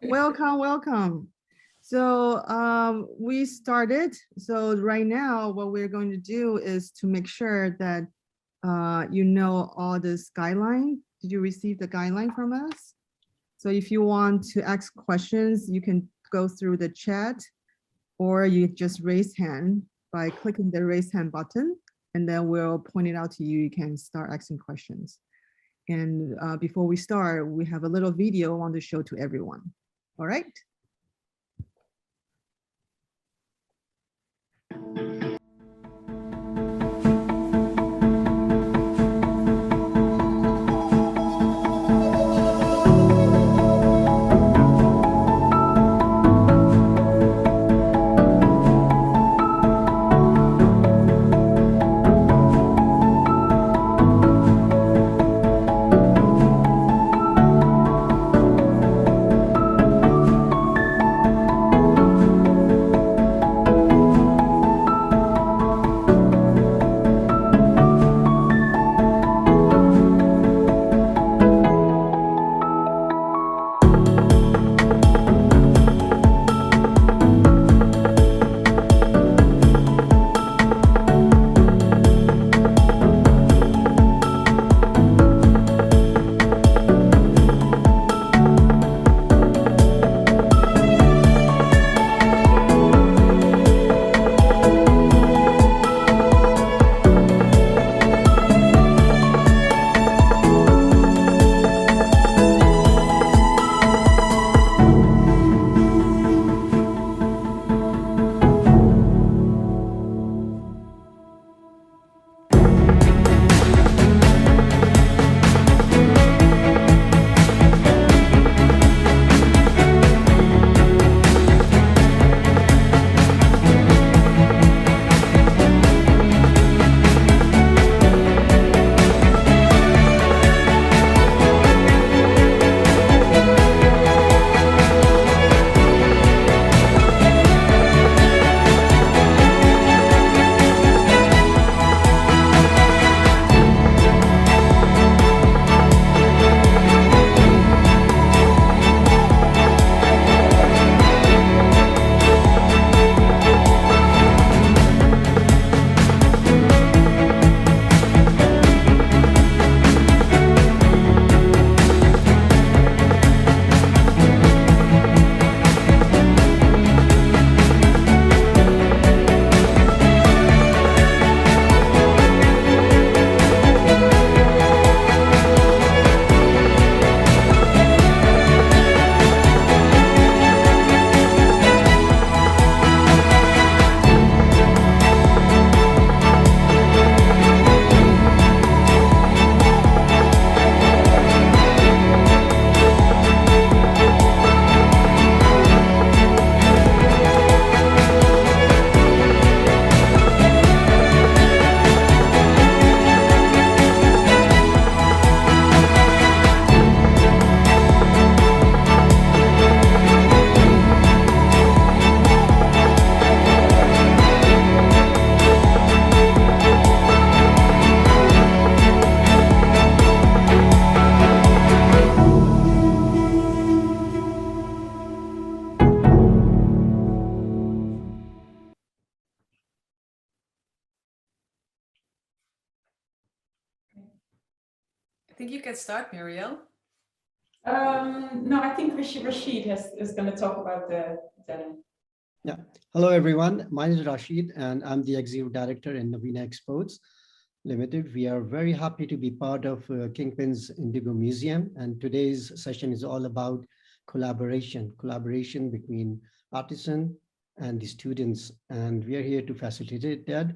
Welcome, welcome. So we started. So right now, what we're going to do is to make sure that you know all this guideline. Did you receive the guideline from us? So if you want to ask questions, you can go through the chat, or you just raise hand by clicking the raise hand button, and then we'll point it out to you. You can start asking questions. And before we start, we have a little video I want to show to everyone. All right. I think you can start, Muriel. No, I think Rashid is going to talk about the denim. Yeah. Hello, everyone. My name is Rashid, and I'm the Executive Director in Naveena Exports Limited. We are very happy to be part of Kingpins Indigo Museum, and today's session is all about collaboration between Artisan and the students, and we are here to facilitate that.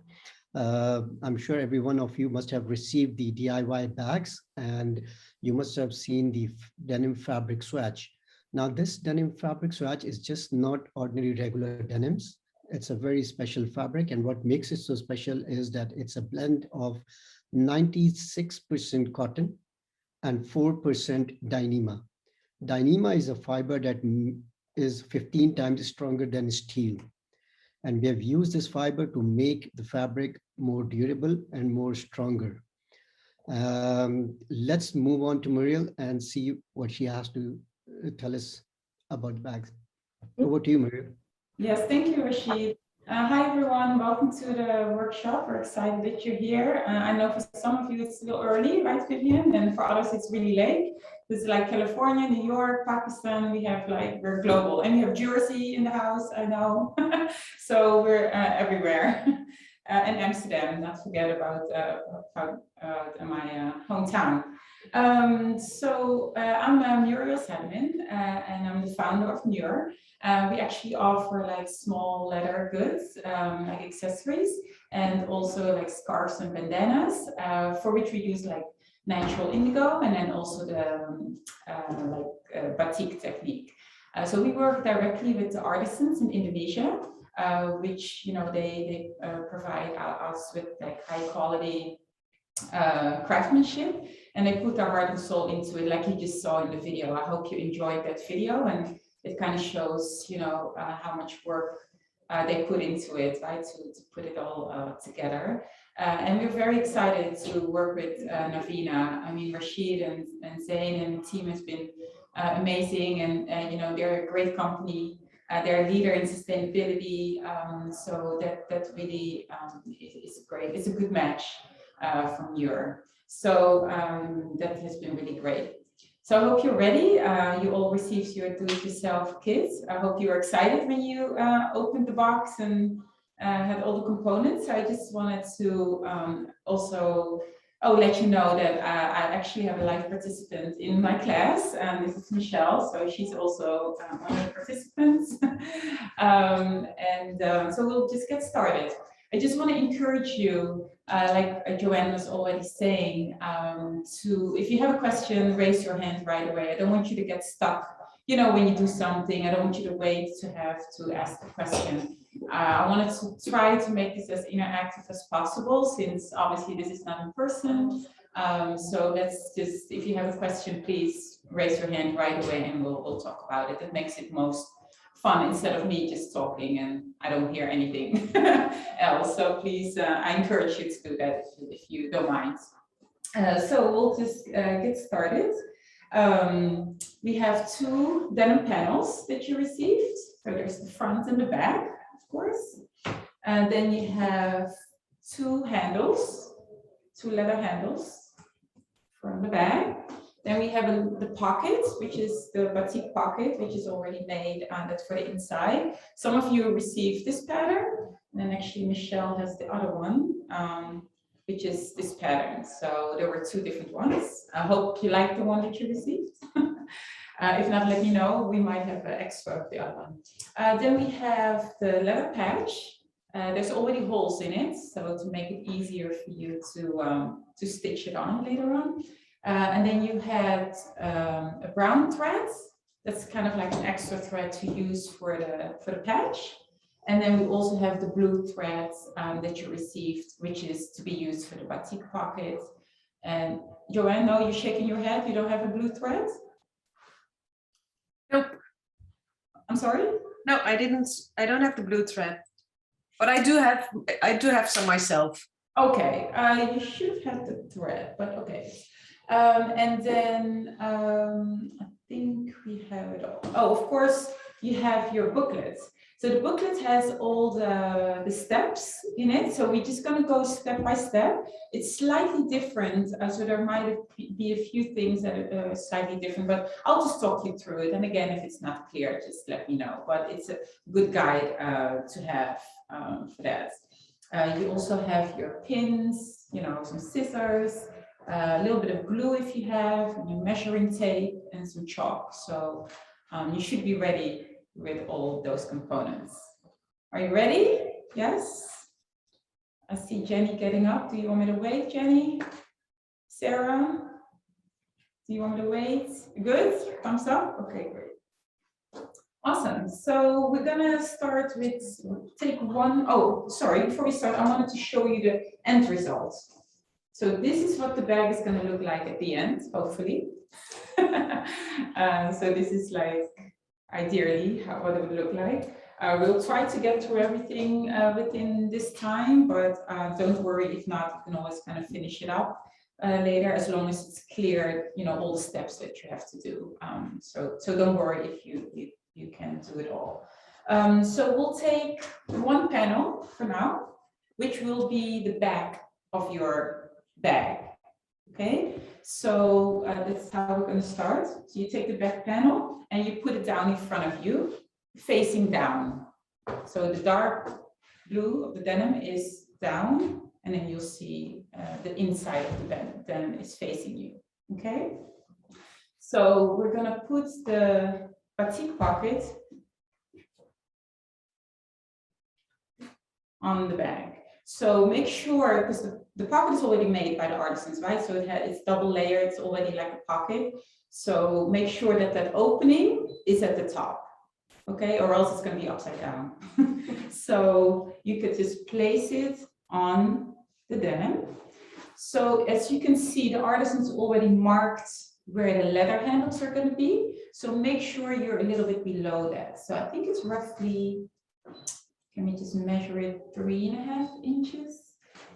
I'm sure every one of you must have received the DIY bags, and you must have seen the denim fabric swatch. Now, this denim fabric swatch is just not ordinary regular denims. It's a very special fabric, and what makes it so special is that it's a blend of 96% cotton and 4% Dyneema. Dyneema is a fiber that is 15 times stronger than steel. And we have used this fiber to make the fabric more durable and more stronger. Let's move on to Muriel and see what she has to tell us about bags. Over to you, Maria. Yes, thank you, Rashid. Hi, everyone. Welcome to the workshop. We're excited that you're here. I know for some of you it's a little early, right, Vivian? And for others, it's really late. This is like California, New York, Pakistan. We have like, we're global. And we have Jersey in the house, I know. So we're everywhere. And Amsterdam, not forget about my hometown. I'm Muriel Sedman, and I'm the founder of Muur. We actually offer like small leather goods, like accessories, and also like scarves and bandanas, for which we use like natural indigo, and then also the batik technique. So we work directly with the artisans in Indonesia, which they provide us with like high quality craftsmanship, and they put their heart and soul into it, like you just saw in the video. I hope you enjoyed that video, and it kind of shows how much work they put into it, right, to put it all together. And we're very excited to work with Naveena. I mean, Rashid and Zain and the team has been amazing, and they're a great company. They're a leader in sustainability, so that really is great. It's a good match from Muur. So that has been really great. So I hope you're ready. You all received your do-it-yourself kit. I hope you were excited when you opened the box and had all the components. I just wanted to also let you know that I actually have a live participant in my class, and this is Michelle. So she's also one of the participants. So we'll just get started. I just want to encourage you, like Joanne was already saying, if you have a question, raise your hand right away. I don't want you to get stuck, when you do something. I don't want you to wait to have to ask the question. I wanted to try to make this as interactive as possible, since obviously this is not in person. So let's just, if you have a question, please raise your hand right away and we'll talk about it. It makes it most fun, instead of me just talking and I don't hear anything else. So please, I encourage you to do that if you don't mind. So we'll just get started. We have two denim panels that you received. So there's the front and the back, of course. And then you have two handles, two leather handles from the back. Then we have the pocket, which is the batik pocket, which is already made, and that's for the inside. Some of you received this pattern, and then actually Michelle has the other one, which is this pattern. So there were two different ones. I hope you like the one that you received. If not, let me know. We might have an extra of the other one. Then we have the leather patch. There's already holes in it, so to make it easier for you to stitch it on later on. And then you had a brown thread. That's kind of like an extra thread to use for the patch. And then we also have the blue thread that you received, which is to be used for the batik pocket. And Joanne, no, you're shaking your head. You don't have a blue thread? Nope. I'm sorry? No, I didn't. I don't have the blue thread, but I do have some myself. Okay, you should have the thread, but okay. And then I think we have it all. Oh, of course, you have your booklet. So the booklet has all the steps in it. So we're just going to go step by step. It's slightly different. So there might be a few things that are slightly different, but I'll just talk you through it. And again, if it's not clear, just let me know. But it's a good guide to have for that. You also have your pins, some scissors, a little bit of glue if you have, and your measuring tape and some chalk. So you should be ready with all those components. Are you ready? Yes? I see Jenny getting up. Do you want me to wait, Jenny? Sarah? Do you want me to wait? Good? Thumbs up? Okay, great. Awesome. So we're gonna start with take one. Oh, sorry, before we start, I wanted to show you the end result. So this is what the bag is gonna look like at the end, hopefully. So this is like, ideally, what it would look like. We'll try to get through everything within this time, but don't worry, if not, you can always kind of finish it up later, as long as it's clear, all the steps that you have to do. So don't worry if you you can do it all. So we'll take one panel for now, which will be the back of your bag. Okay, so that's how we're going to start. So you take the back panel and you put it down in front of you, facing down. So the dark blue of the denim is down, and then you'll see the inside of the denim is facing you. Okay, so we're going to put the batik pocket on the bag. So make sure, because the pocket is already made by the artisans, right? So it's double layered, it's already like a pocket. So make sure that that opening is at the top, okay? Or else it's going to be upside down. So you could just place it on the denim. So as you can see, the artisans already marked where the leather handles are going to be. So make sure you're a little bit below that. So I think it's roughly, can we just measure it 3.5 inches?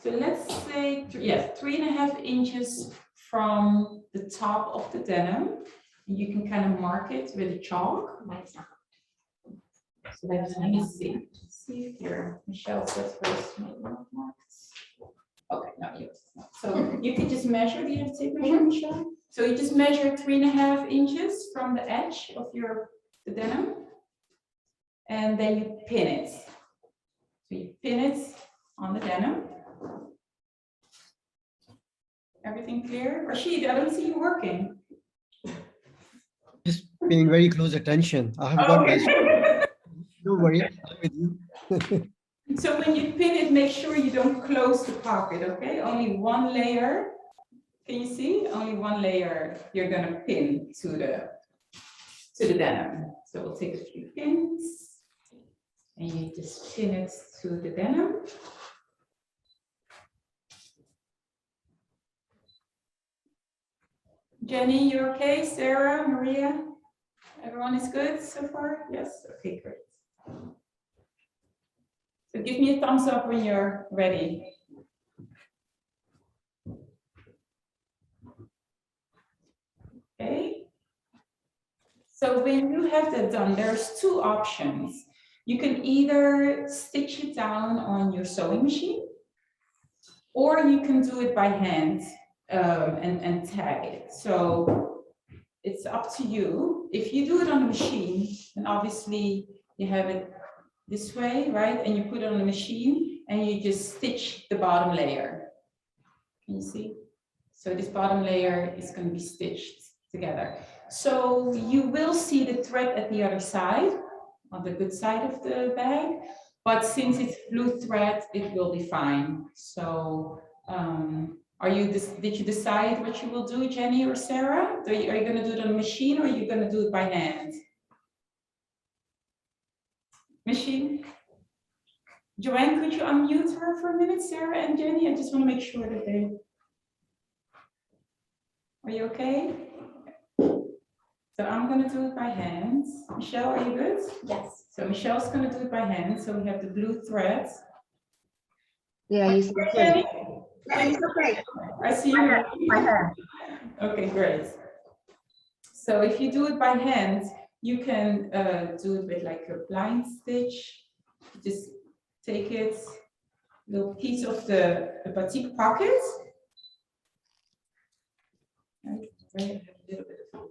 So let's say, 3.5 inches from the top of the denim. You can kind of mark it with a chalk. So let me see. See if your Michelle says first. Okay, not yours. So you can just measure. Do you have a tape measure, Michelle? So you just measure 3.5 inches from the edge of the denim, and then you pin it. So you pin it on the denim. Everything clear? Rashid, I don't see you working. Just paying very close attention. I have got my. Don't worry, I'm with you. So when you pin it, make sure you don't close the pocket, okay? Only one layer. Can you see? Only one layer you're gonna pin to the denim. So we'll take a few pins and you just pin it to the denim. Jenny, you okay? Sarah, Maria, everyone is good so far? Yes, okay, great. So give me a thumbs up when you're ready. Okay. So when you have that done, there's two options. You can either stitch it down on your sewing machine, or you can do it by hand and tag it. So it's up to you. If you do it on the machine, then obviously you have it this way, right? And you put it on the machine and you just stitch the bottom layer. Can you see? So this bottom layer is going to be stitched together. So you will see the thread at the other side, on the good side of the bag, but since it's blue thread, it will be fine. So did you decide what you will do, Jenny or Sarah? Are you going to do it on a machine, or are you going to do it by hand? Machine. Joanne, could you unmute her for a minute, Sarah and Jenny? I just want to make sure that they... Are you okay? So I'm going to do it by hand. Michelle, are you good? Yes. So Michelle's going to do it by hand. So we have the blue thread. Yeah, you see Jenny? it's okay. I see you. My hand. Okay, great. So if you do it by hand, you can do it with like a blind stitch. Just take it, little piece of the batik pocket. And a little bit of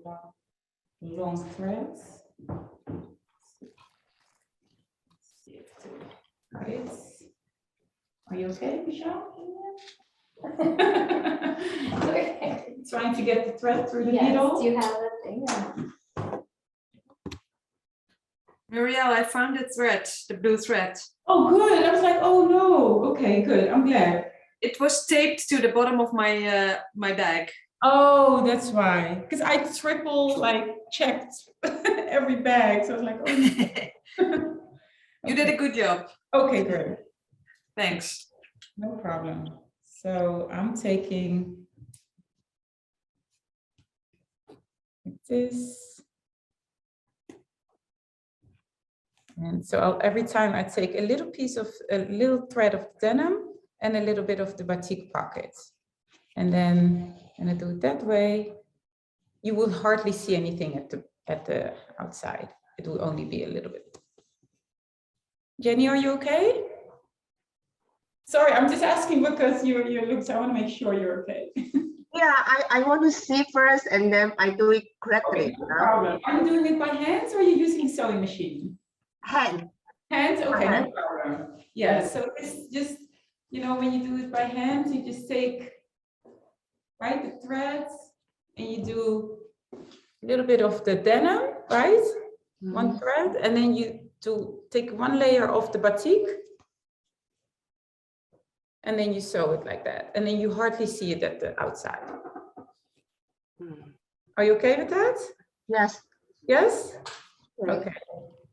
long threads. Right. Are you okay, Michelle? Okay. Trying to get the thread through the Yes, needle. do you have a thing? Muriel, I found the thread, the blue thread. Oh, good. I was like, oh no. Okay, good. I'm glad. It was taped to the bottom of my my bag. Oh, that's why. Because I triple checked every bag. So I was like, oh. You did a good job. Okay, great. Thanks. No problem. So I'm taking like this. And so every time I take a little piece of a little thread of denim and a little bit of the batik pocket. And then when I do it that way, you will hardly see anything at the outside. it will only be a little bit. Jenny, are you okay? Sorry, I'm just asking because you look, so I want to make sure you're okay. Yeah, I want to see first and then I do it correctly. Okay, no problem. Are you doing it by hands or are you using a sewing machine? Hand. Hands? Okay, no Hand. problem. Yeah, so it's just, you know, when you do it by hand, you just take, right, the threads and you do a little bit of the denim, right? One thread, and then you take one layer of the batik and then you sew it like that. And then you hardly see it at the outside. Are you okay with that? Yes. Yes? Okay.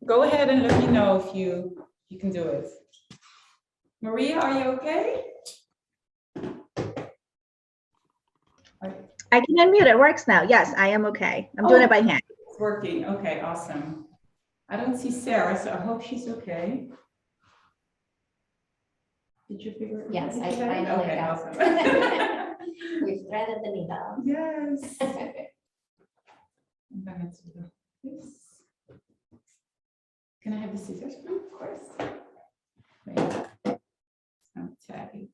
Go ahead and let me know if you can do it. Maria, are you okay? I can unmute. It works now. Yes, I am okay. I'm doing it by hand. It's working. Okay, awesome. I don't see Sarah, so I hope she's okay. Did you figure it out? Yes, I Okay, finally got awesome. We've threaded the needle. Yes. I'm gonna do this. Can I have the scissors, please? Of course. Wait. I'm tagging.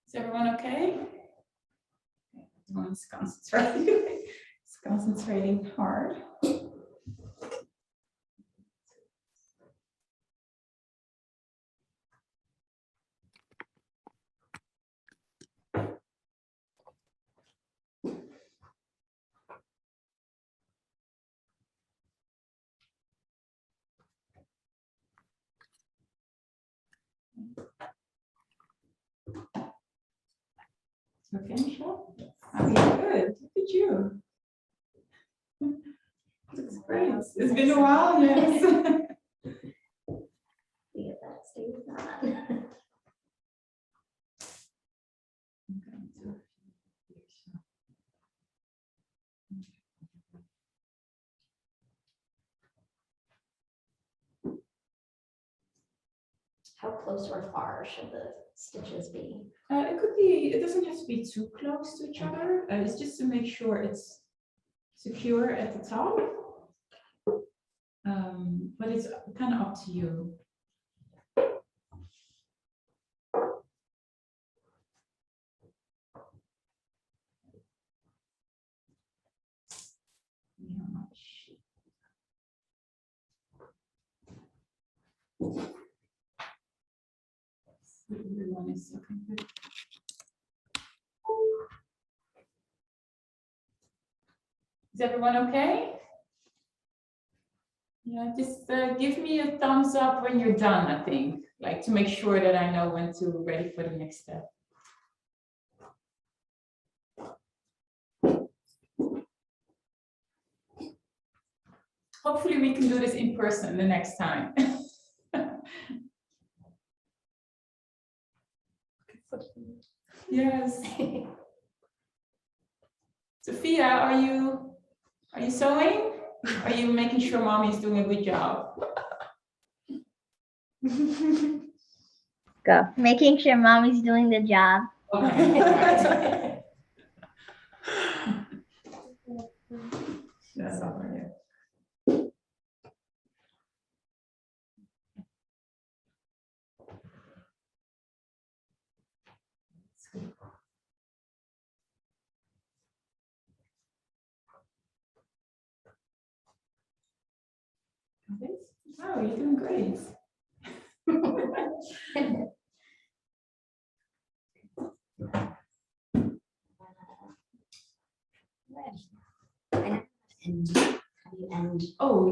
Is everyone okay? Everyone's concentrating. It's concentrating hard. Okay, Michelle? Oh, yeah, good. Look at you. Looks great. It's been a while, yes. See if that stays on. How close or far should the stitches be? It could be, it doesn't have to be too close to each other. It's just to make sure it's secure at the top. But it's kind of up to you. Everyone is looking good. Is everyone okay? Yeah, just give me a thumbs up when you're done, I think, like to make sure that I know when to ready for the next step. Hopefully we can do this in person the next time. Yes. Sophia, are you sewing? Are you making sure mommy is doing a good job? Go. Making sure mommy's doing the job. Okay. That's all right. Wow, you're doing great. Oh,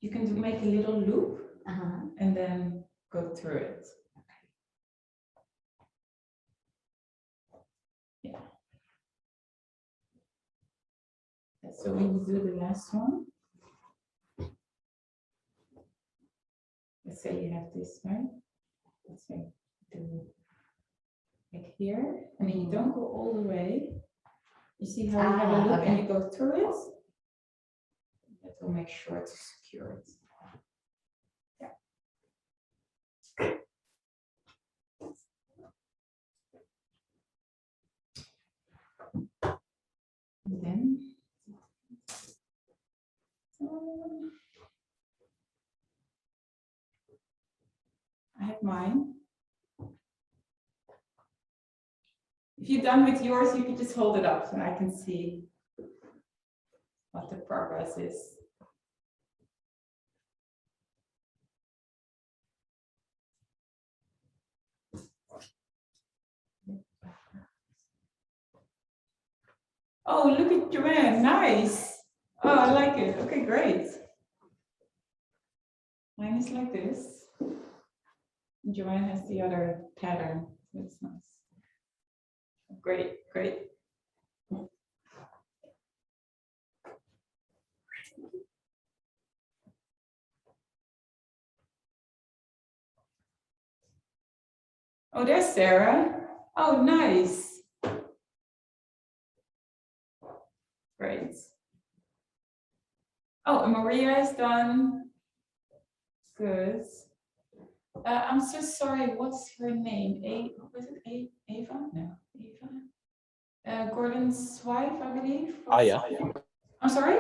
you can make a little loop and then go through it. Yeah. So when you do the last one, let's say you have this, right? Let's say do like here, and then you don't go all the way. You see how you have a loop and you go through it? That will make sure to secure it. Yeah. And then I have mine. If you're done with yours, you can just hold it up and I can see what the progress is. Oh, look at Joanne, nice. Oh, I like it. Okay, great. Mine is like this. Joanne has the other pattern. That's nice. Great, great. Oh, there's Sarah. Oh, nice. Great. Oh, and Maria is done. Good. I'm so sorry. What's her name? Was it Ava? No, Ava. Gordon's wife, I believe. Aya. I'm sorry.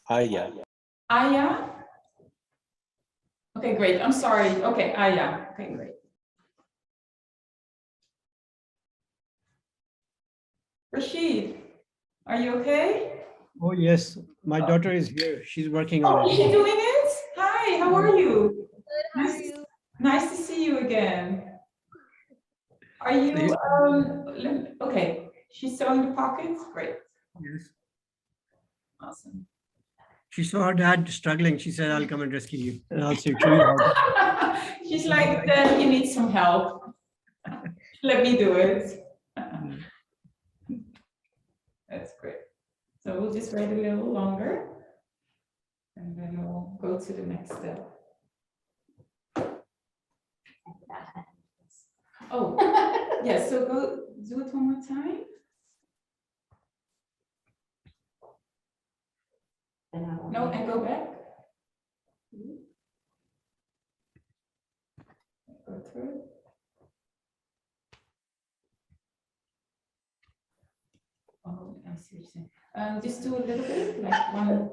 Aya. Aya. Okay, great. I'm sorry. Okay, Aya. Okay, great. Rashid, are you okay? Oh, yes. My daughter is here. She's working on Oh, is it. she doing it? Hi, how are you? Good, how are you? Nice to see you again. Are you, okay, she's sewing the pockets? Great, Yes. awesome. She saw her dad struggling. She said, I'll come and rescue you. And I'll show you how. She's like, then you need some help. Let me do it. That's great. So we'll just wait a little longer and then we'll go to the next step. Oh, yeah, so go do it one more time. No, and go back. Go through. Oh, I see what you're saying. Just do a little bit, like one.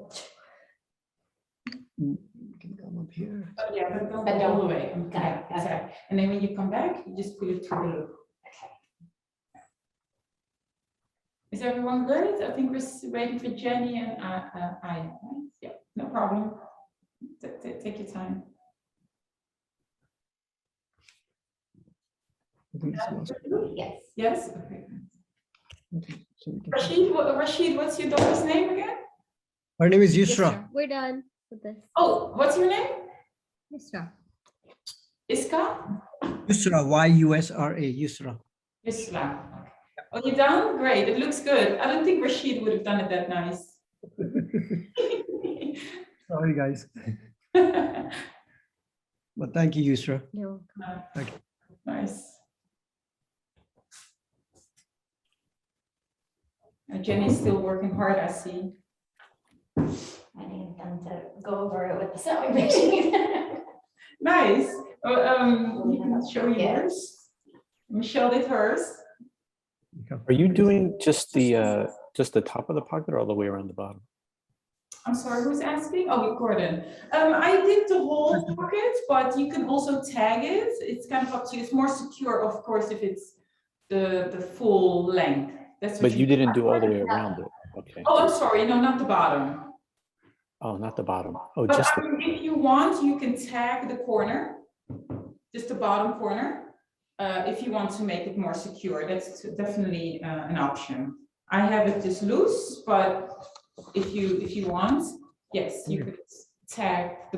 You can come up here. Oh, yeah, but don't go all the way. Yeah, exactly. And then when you come back, you just put it through the loop. Okay. Is everyone good? I think we're waiting for Jenny and Aya, right? Yeah, no problem. Take your time. I think it's lost. Yes. Yes? Okay. Okay, so we can- Rashid, what's your daughter's name again? Her name is Yes, Yusra. sir. We're done with this. Oh, what's your name? Mr. Iska? Yusra, Y-U-S-R-A, Yusra. Islam. Okay. Oh, you done? Great. It looks good. I don't think Rashid would have done it that nice. Sorry, guys. But thank you, Yusra. You're welcome. Okay. Nice. Jenny's still working hard, I see. I need them to go over it with the sewing machine. Nice. Oh, you can show Yeah. yours. Michelle did hers. Are you doing just the top of the pocket or all the way around the bottom? I'm sorry, who's asking? Oh, Gordon. I did the whole pocket, but you can also tag it. It's kind of up to you. It's more secure, of course, if it's the full length. That's what But you didn't do all the way around it. Okay. Oh, I'm sorry. No, not the bottom. Oh, not the bottom. Oh, But just I mean, if you want, you can tag the corner, just the bottom corner. If you want to make it more secure, that's definitely an option. I have it just loose, but if you want, yes, you could tag the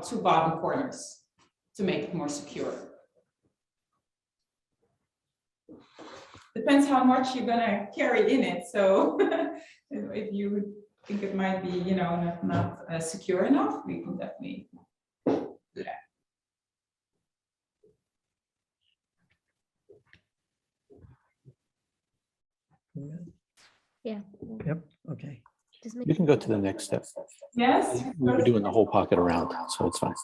two bottom corners to make it more secure. Depends how much you're gonna carry in it. So if you think it might be, you know, not secure enough, we can definitely do that. Yeah. Yep, okay. Just make You can go to the next step. Yes? We were doing the whole pocket around, so it's fine.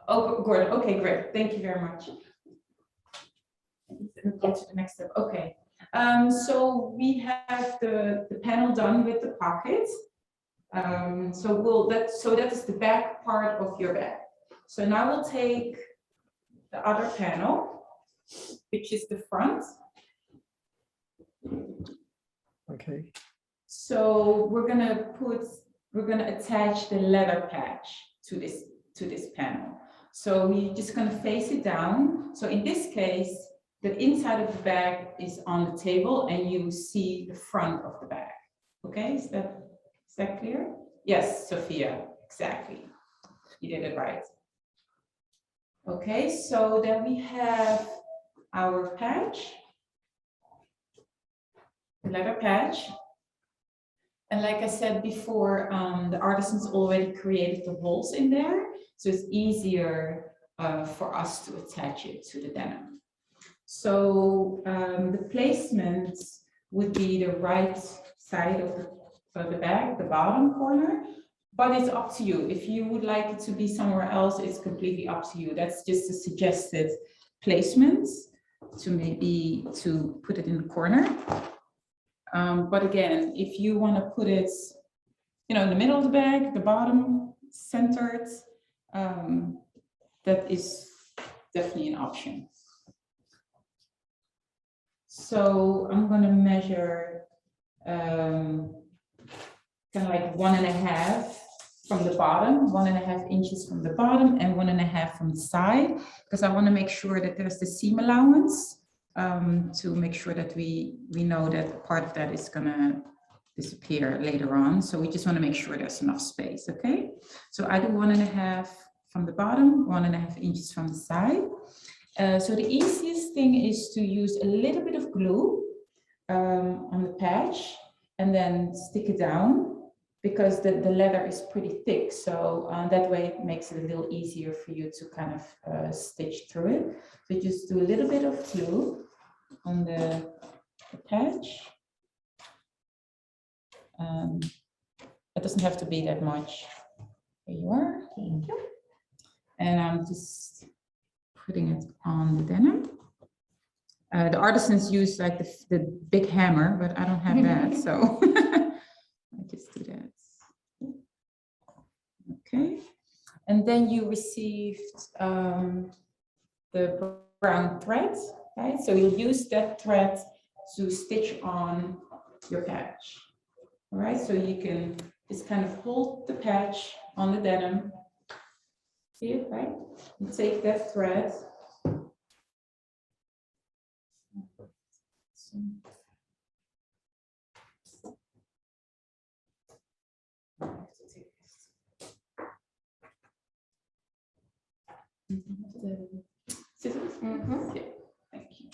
Oh, good. Okay, great. Thank you very much. Get to the next step. Okay. So we have the panel done with the pocket. So that is the back part of your bag. So now we'll take the other panel, which is the front. Okay. So we're gonna attach the leather patch to this panel. So we're just gonna face it down. So in this case, the inside of the bag is on the table and you see the front of the bag. Okay, is that clear? Yes, Sophia, exactly. You did it right. Okay, so then we have our patch, the leather patch. And like I said before, the artisans already created the holes in there, so it's easier for us to attach it to the denim. So the placement would be the right side of the bag, the bottom corner, but it's up to you. If you would like it to be somewhere else, it's completely up to you. That's just a suggested placement to put it in the corner. But again, if you want to put it, in the middle of the bag, the bottom, centered, that is definitely an option. So I'm going to measure kind of like 1.5 from the bottom, 1.5 inches from the bottom and 1.5 from the side, because I want to make sure that there's the seam allowance. To make sure that we know that part of that is gonna disappear later on. So we just want to make sure there's enough space, okay? So I do 1.5 from the bottom, 1.5 inches from the side. So the easiest thing is to use a little bit of glue on the patch and then stick it down, because the leather is pretty thick. So that way it makes it a little easier for you to kind of stitch through it. So just do a little bit of glue on the patch. It doesn't have to be that much. Here you are. Thank you. And I'm just putting it on the denim. The artisans use like the big hammer, but I don't have that, so I just do that. Okay, and then you received the brown thread, right? So you'll use that thread to stitch on your patch. All right, so you can just kind of hold the patch on the denim. See it, right? You take that thread. Scissors? Mm-hmm. Yeah, thank you.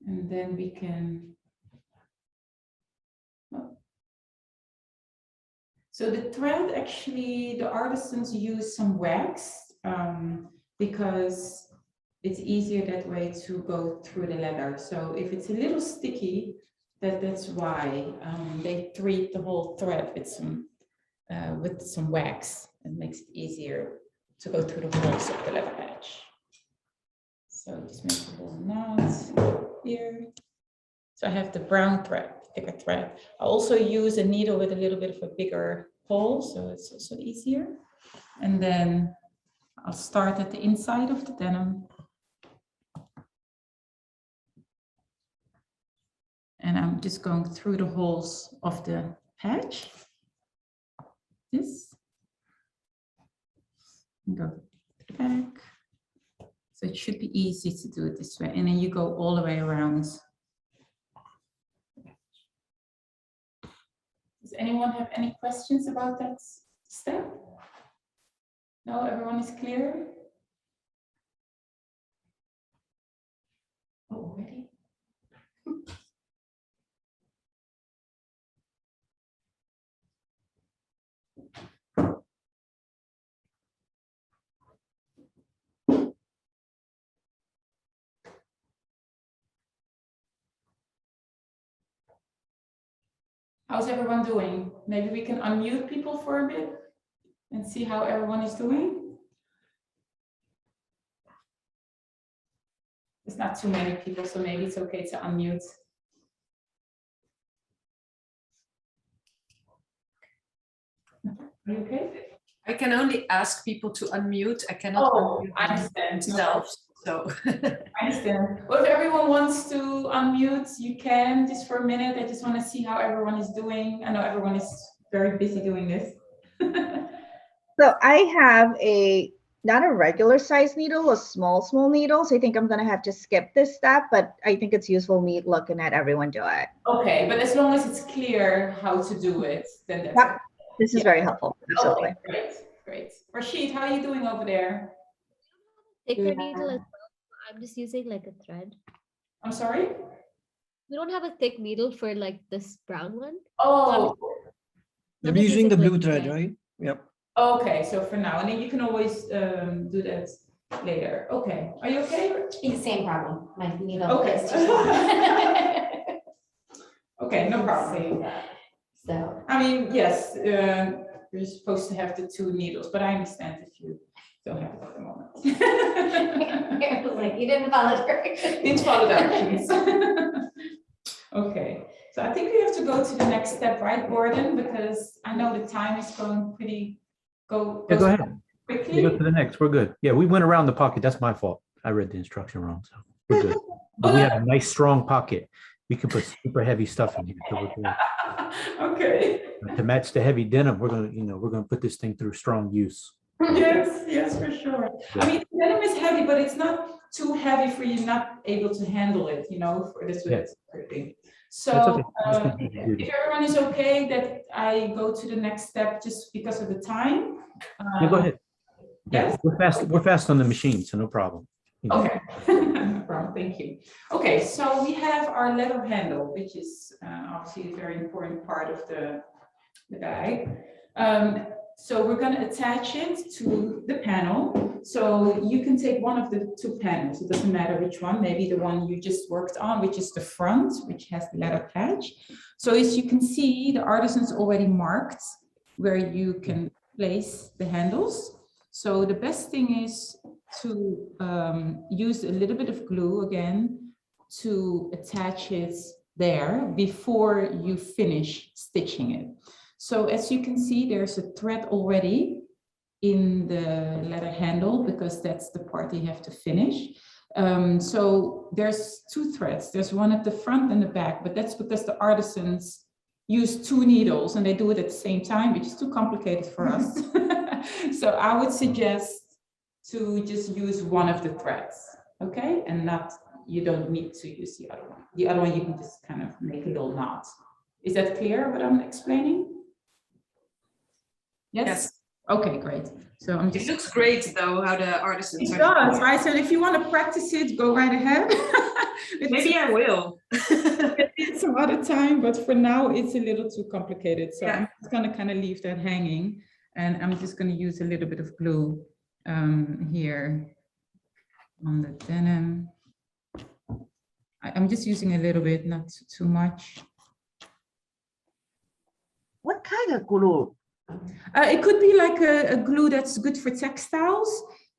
And then we can. So the thread, actually, the artisans use some wax because it's easier that way to go through the leather. So if it's a little sticky, that's why they treat the whole thread with some wax. It makes it easier to go through the holes of the leather patch. So just make a little knot here. So I have the brown thread, thicker thread. I also use a needle with a little bit of a bigger hole, so it's also easier. And then I'll start at the inside of the denim. And I'm just going through the holes of the patch. This. And go to the back. So it should be easy to do it this way. And then you go all the way around. Does anyone have any questions about that step? No, everyone is clear? Oh, already? How's everyone doing? Maybe we can unmute people for a bit and see how everyone is doing. There's not too many people, so maybe it's okay to unmute. Are you okay? I can only ask people to unmute. I cannot Oh, unmute I understand. themselves. So I understand. Well, if everyone wants to unmute, you can just for a minute. I just want to see how everyone is doing. I know everyone is very busy doing this. So I have not a regular size needle, a small needle. So I think I'm gonna have to skip this step, but I think it's useful me looking at everyone do it. Okay, but as long as it's clear how to do it, then that's Yep. okay. This is very helpful. Absolutely. Okay, great, great. Rashid, how are you doing over there? Thicker needle as well. I'm just using like a thread. I'm sorry? We don't have a thick needle for like this brown one. Oh, I'm I'm using the blue like thread, right? Yep. okay, so for now, and then you can always do that later. Okay, are you okay? Same problem. My needle Okay. is too small. Okay, no problem. So, I mean, yes, you're supposed to have the two needles, but I understand if you don't have it at the moment. it was like, you didn't follow directions. Didn't follow directions. Okay, so I think we have to go to the next step, right, Gordon? Because I know the time is going pretty, Yeah, go ahead. You quickly. go to the next. We're good. Yeah, we went around the pocket. That's my fault. I read the instruction wrong, so we're good. But we have a nice strong pocket. We can put super heavy stuff in here. So we're good. Okay. To match the heavy denim, we're gonna put this thing through strong use. Yes, yes, for sure. I mean, denim is heavy, but it's not too heavy for you not able to handle it, for this. Yeah. Thing. That's So okay. Just continue to do if this. everyone is okay that I go to the next step just because of the time. Yeah, go ahead. Yes. Yeah, we're fast on the machine, so no problem. Okay, no problem, thank you. Okay, so we have our leather handle, which is obviously a very important part of the bag. So we're going to attach it to the panel. So you can take one of the two panels. It doesn't matter which one, maybe the one you just worked on, which is the front, which has the leather patch. So as you can see, the Artisan's already marked where you can place the handles. So the best thing is to use a little bit of glue again to attach it there before you finish stitching it. So as you can see, there's a thread already in the leather handle because that's the part you have to finish. So there's two threads. There's one at the front and the back, but that's because the Artisans use two needles and they do it at the same time, which is too complicated for us. So I would suggest to just use one of the threads, okay? And you don't need to use the other one. The other one you can just kind of make a little knot. Is that clear what I'm explaining? Yes. Okay, great. So I'm just. it looks great though, how the Artisans It are. does, right? So if you want to practice it, go right ahead. Maybe I will. It's some other time, but for now it's a little too complicated. So Yeah. I'm just going to kind of leave that hanging, and I'm just going to use a little bit of glue here on the denim. I'm just using a little bit, not too much. What kind of glue? It could be like a glue that's good for textiles.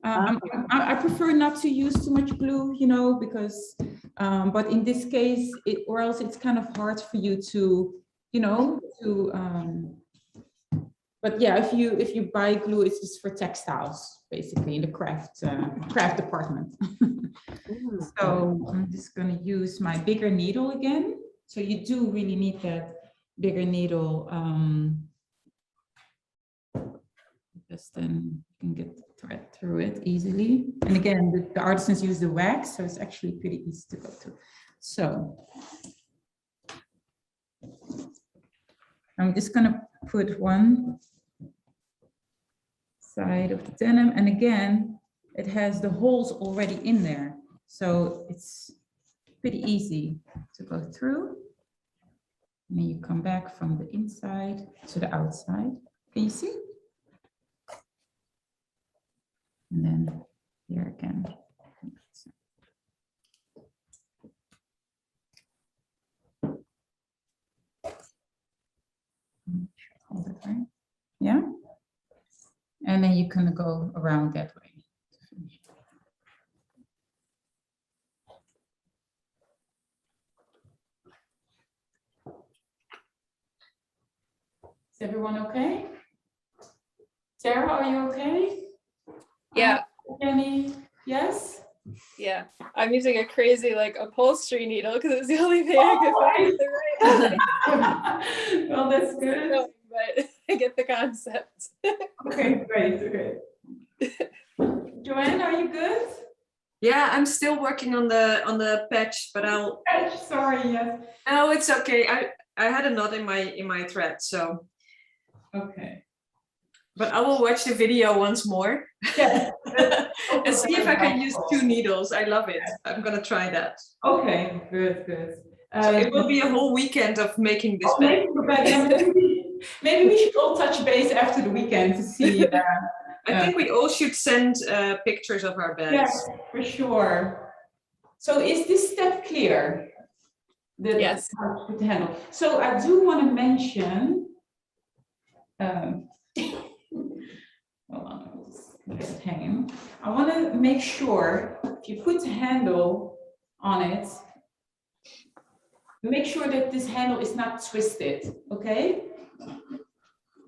I prefer not to use too much glue, because, but in this case, or else it's kind of hard for you to, but yeah, if you buy glue, it's just for textiles, basically in the craft department. So I'm just going to use my bigger needle again. So you do really need that bigger needle. Because then you can get the thread through it easily. And again, the Artisans use the wax, so it's actually pretty easy to go through. So I'm just going to put one side of the denim, and again, it has the holes already in there, so it's pretty easy to go through. And then you come back from the inside to the outside. Can you see? And then here again. around that way. Is everyone okay? Sarah, are you okay? Yeah, Jenny, yes? yeah. I'm using a crazy like upholstery needle because it's the only thing I could find the right. Well, that's good. But I get the concept. Okay, great, great. Joanne, are you good? Yeah, I'm still working on the patch, but I'll. Sorry, yes. No, it's okay. I had a knot in my thread, so. Okay. But I will watch the video once more. Yeah. And see if I can use 2 needles. I love it. I'm gonna try that. Okay, good, good. So it will be a whole weekend of making this bag. Maybe we should all touch base after the weekend to see. I think we all should send pictures of our bags. Yes, for sure. So is this step clear? Yes. With the handle. So I do want to mention. Hold on, I'll just let it hang. I want to make sure if you put the handle on it, make sure that this handle is not twisted, okay?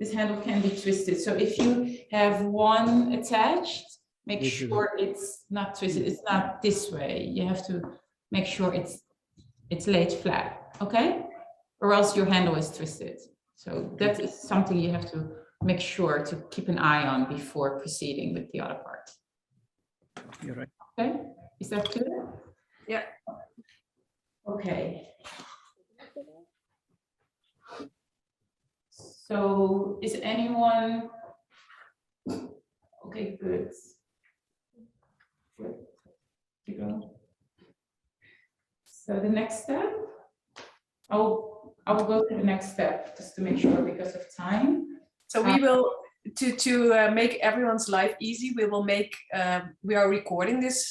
This handle can be twisted. So if you have one attached, make sure it's not twisted. It's not this way. You have to make sure it's laid flat, okay? Or else your handle is twisted. So that is something you have to make sure to keep an eye on before proceeding with the other part. You're right. Okay, is that clear? Yeah. Okay. So is anyone, okay, good. Good. You go. So the next step, I will go to the next step just to make sure because of time. So we will, to make everyone's life easy, we will make, we are recording this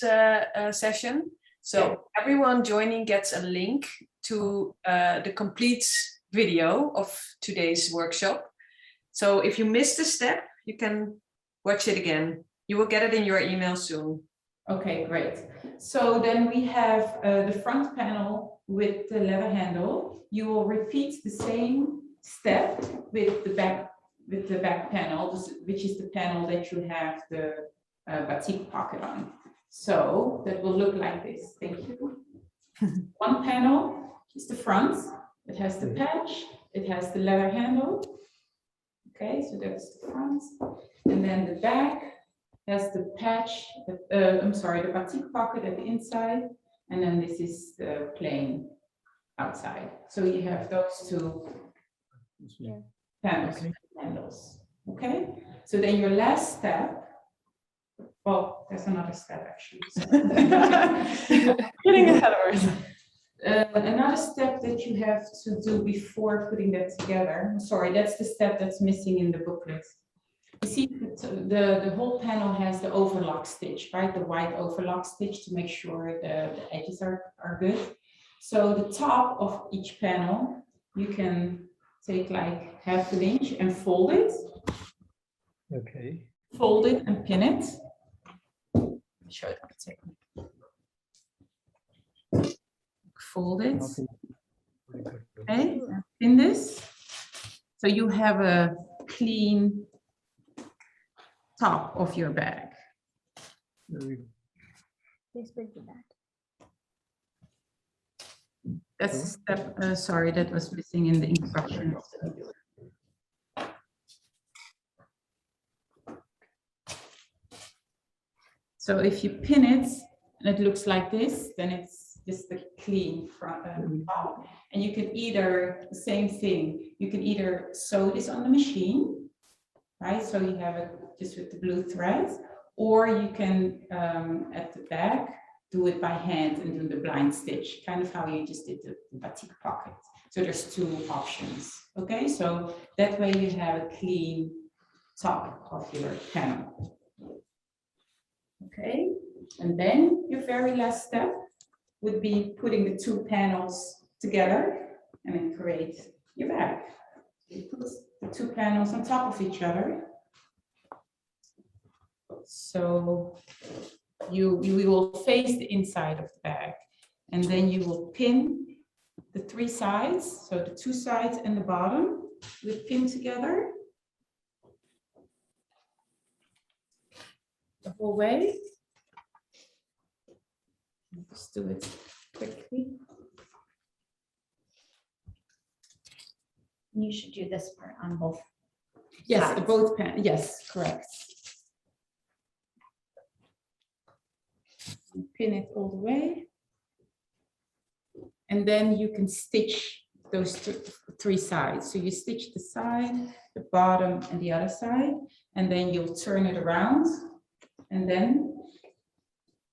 session. So everyone joining gets a link to the complete video of today's workshop. So if you missed a step, you can watch it again. You will get it in your email soon. Okay, great. So then we have the front panel with the leather handle. You will repeat the same step with the back panel, which is the panel that you have the batik pocket on. So that will look like this. Thank you. One panel is the front. It has the patch. It has the leather handle. Okay, so that's the front. And then the back has the patch, the batik pocket at the inside. And then this is the plain outside. So you have those two panels, handles. Okay, so then your last step, well, there's another step actually. Getting ahead of ourselves. Another step that you have to do before putting that together, sorry, that's the step that's missing in the booklet. You see, the whole panel has the overlock stitch, right? The white overlock stitch to make sure the edges are good. So the top of each panel, you can take like half an inch and fold it. Okay. Fold it and pin it. Show it. Fold it. Okay, pin this. So you have a clean top of your bag. That's the step, sorry, that was missing in the instructions. So if you pin it and it looks like this, then it's just a clean front top. And you can either, the same thing, you can either sew this on the machine, right? So you have it just with the blue thread, or you can, at the back, do it by hand and do the blind stitch, kind of how you just did the batik pocket. So there's two options, okay? So that way you have a clean top of your panel. Okay, and then your very last step would be putting the two panels together and then create your bag. You put the two panels on top of each other. So you will face the inside of the bag, and then you will pin the 3 sides, so the 2 sides and the bottom, we pin together the whole way. Just do it quickly. You should do this part on both. Yes, sides. both pen. Yes, correct. Pin it all the way. And then you can stitch those 3 sides. So you stitch the side, the bottom, and the other side, and then you'll turn it around, and then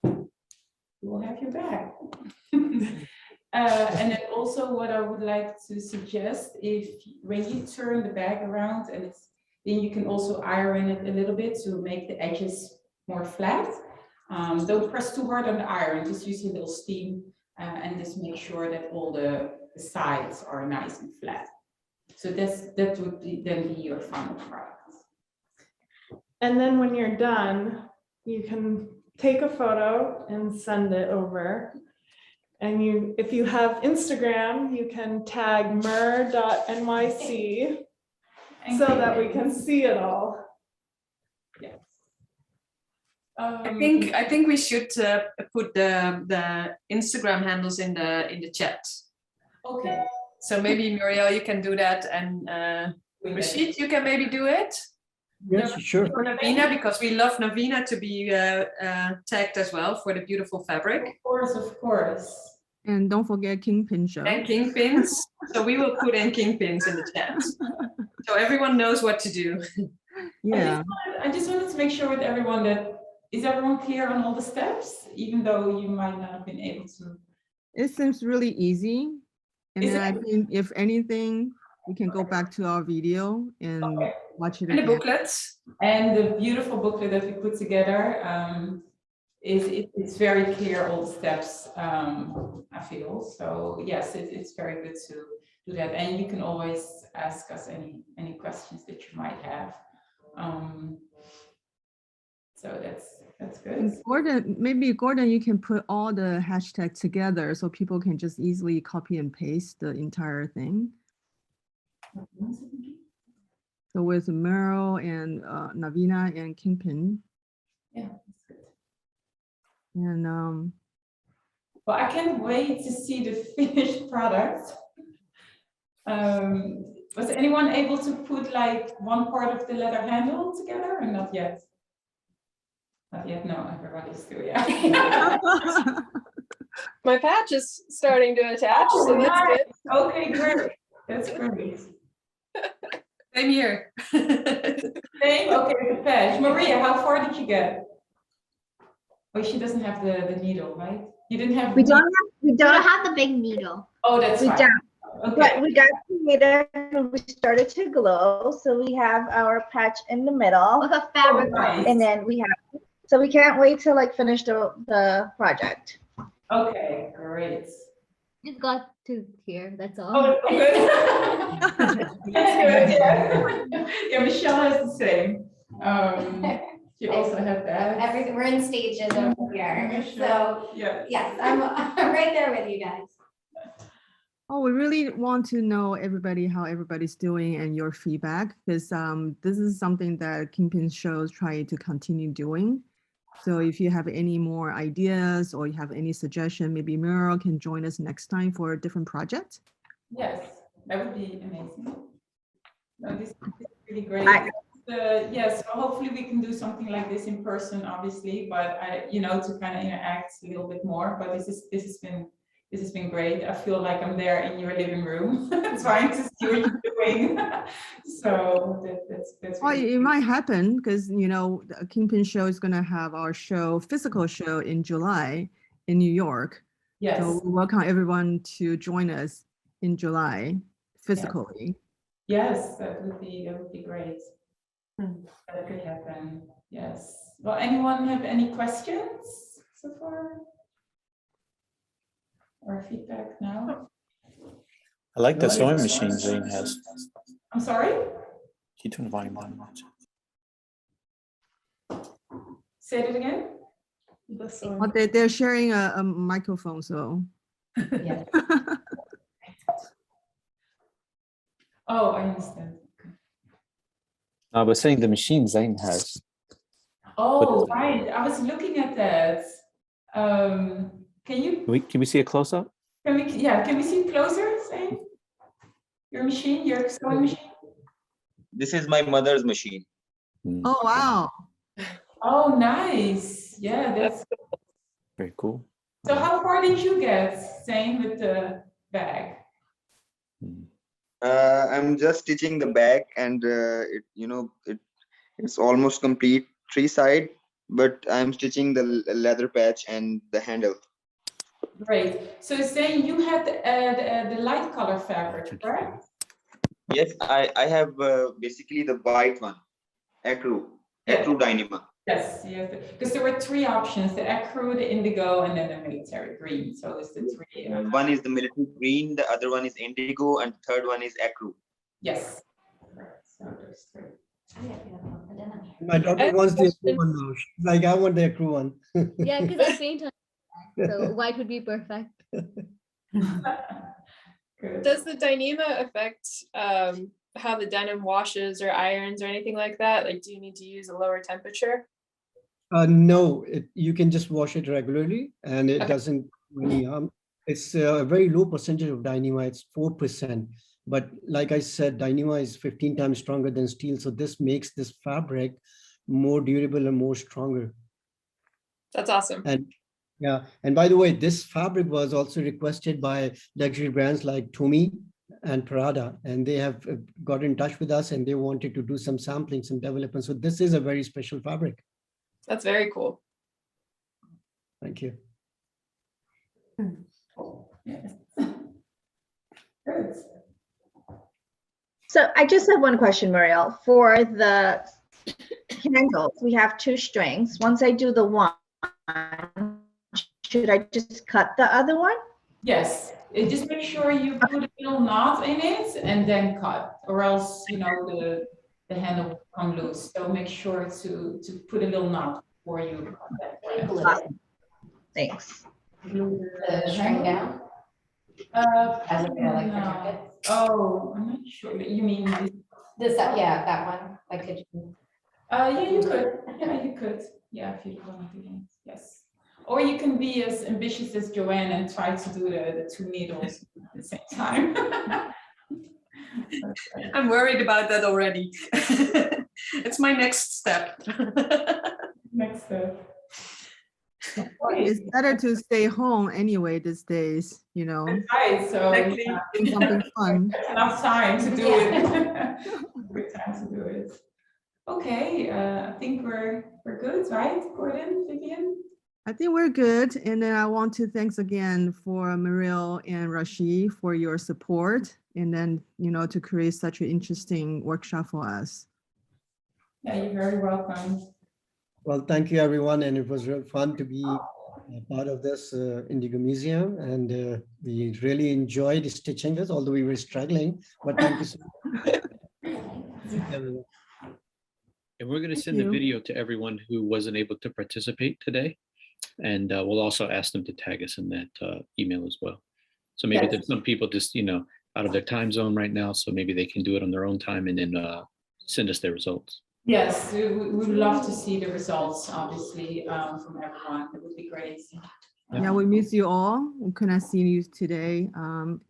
you will have your bag. And then also what I would like to suggest, if when you turn the bag around, and then you can also iron it a little bit to make the edges more flat. Don't press too hard on the iron, just use a little steam and just make sure that all the sides are nice and flat. So that would then be your final product. And then when you're done, you can take a photo and send it over. And if you have Instagram, you can tag Muur.NYC so that we can see it all. Yes. I think we should put the Instagram handles in the chat. Okay. So maybe Muriel, you can do that, and Rashid, you can maybe do it. Yes, sure. For Naveena, because we love Naveena to be tagged as well for the beautiful fabric. Of course, of course. And don't forget Kingpin show. And Kingpins. So we will put in Kingpins in the chat, so everyone knows what to do. Yeah. I just wanted to make sure with everyone that, is everyone clear on all the steps, even though you might not have been able to? It seems really easy. And Is then I it? think if anything, we can go back to our video and watch it And the again. booklets. And the beautiful booklet that we put together it's very clear, all the steps, I feel. So yes, it's very good to do that. And you can always ask us any questions that you might have. So that's good. And Gordon, maybe Gordon, you can put all the hashtags together so people can just easily copy and paste the entire thing. So with Meryl and Naveena and Kingpin. Yeah, that's good. And Well, I can't wait to see the finished product. Was anyone able to put like one part of the leather handle together, or not yet? Not yet, no, everybody's still, yeah. My patch is starting to attach, so that's good. Okay, great. That's great. Same here. Same, okay, the patch. Maria, how far did you get? Oh, she doesn't have the needle, right? You didn't have. We don't have the big needle. Oh, that's we fine. don't. Okay. But we got creative and we started to glow. So we have our patch in the middle. With a fabric. Nice. And then we have, so we can't wait to like finish the project. Okay, great. Just got to here, that's all. Oh, good. That's good, yeah. Yeah, Michelle has the same. You also have that. We're in stages over here. So Yeah. yes, I'm right there with you guys. Oh, we really want to know how everybody's doing and your feedback, because this is something that Kingpin shows try to continue doing. So if you have any more ideas or you have any suggestion, maybe Muriel can join us next time for a different project. Yes, that would be amazing. No, this is really great. Yes, so hopefully we can do something like this in person, obviously, but to kind of interact a little bit more. But this has been great. I feel like I'm there in your living room, trying to see what you're doing. So that's. Well, Really it might happen because the Kingpin show is going to have our physical show in July in New York. Yes. So we welcome everyone to join us in July physically. Yes, that would be great. That could happen. Yes. Well, anyone have any questions so far? Or feedback now? I like the sewing machine Zane has. I'm sorry? Can you turn the volume on? Say it again. This But one. they're sharing a microphone, so. Yes. Oh, I understand. I was saying the machine Zain has. Oh, right. I was looking at that. Can we see a close up? Can we see closer, Zain? Your machine, your sewing machine? This is my mother's machine. Oh, wow. Oh, nice. Yeah, that's Very cool. so. How far did you get, Zain, with the bag? I'm just stitching the back, and it's almost complete 3 side, but I'm stitching the leather patch and the handle. Great. So, Zain, you had the light color fabric, correct? Yes, I have basically the white one, Acru Dyneema. Yes, because there were 3 options: the ecru, the indigo, and then the military green. So it's the 3. One is the military green, the other one is indigo, and the third one is Acru. Yes. So there's 3. My daughter wants the accru one now. She's like, I want the accru one. Yeah, because I paint on black, so white would be perfect. Does the Dyneema affect how the denim washes or irons or anything like that? Like, do you need to use a lower temperature? No, you can just wash it regularly, and it doesn't really harm. It's a very low percentage of Dyneema. It's 4%. But like I said, Dyneema is 15 times stronger than steel. So this makes this fabric more durable and more stronger. That's awesome. And yeah, and by the way, this fabric was also requested by luxury brands like Tommy and Prada, and they have got in touch with us and they wanted to do some sampling, some development. So this is a very special fabric. That's very cool. Thank you. So I just have one question, Muriel. For the handles, we have 2 strings. Once I do the one, should I just cut the other one? Yes. Just make sure you put a little knot in it and then cut, or else the handle will come loose. So make sure to put a little knot before you cut that. Awesome. Thanks. The string down? As a like protect it? Oh, I'm not sure. You mean this? Yeah, that one. Like, could you? Yeah, you could. Yeah, you could. Yeah, if you want to. Yes. Or you can be as ambitious as Joanne and try to do the 2 needles at the same time. I'm worried about that already. It's my next step. Next step. It's better to stay home anyway these days, Right, so Exactly. doing something fun. that's enough time to do it. Good time to do it. Okay, I think we're good, right, Gordon, Vivian? I think we're good. And then I want to thanks again for Muriel and Rashid for your support, and then, to create such an interesting workshop for us. Yeah, you're very welcome. Well, thank you, everyone. And it was real fun to be part of this Indigo Museum. And we really enjoyed stitching this, although we were struggling. But thank you so much. And we're going to send the video to everyone who wasn't able to participate today. And we'll also ask them to tag us in that email as well. So maybe there's some people just, out of their time zone right now. So maybe they can do it on their own time and then send us their results. Yes, we would love to see the results, obviously, from everyone. It would be great. Yeah, we miss you all. We couldn't see you today on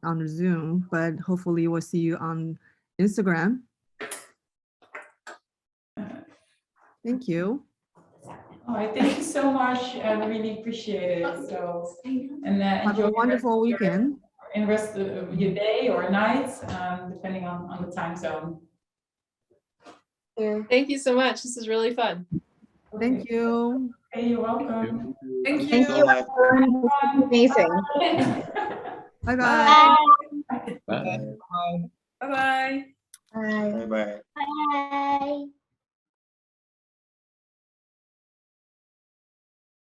the Zoom, but hopefully we'll see you on Instagram. Thank you. All right, thank you so much. I really appreciate it. So, and Have a wonderful weekend. In the rest of your day or night, depending on the time zone. Thank you so much. This is really fun. Thank you. Hey, you're welcome. Thank you. Thank you, everyone. Amazing. Bye-bye. Bye. Bye-bye. Bye. Bye bye. Bye.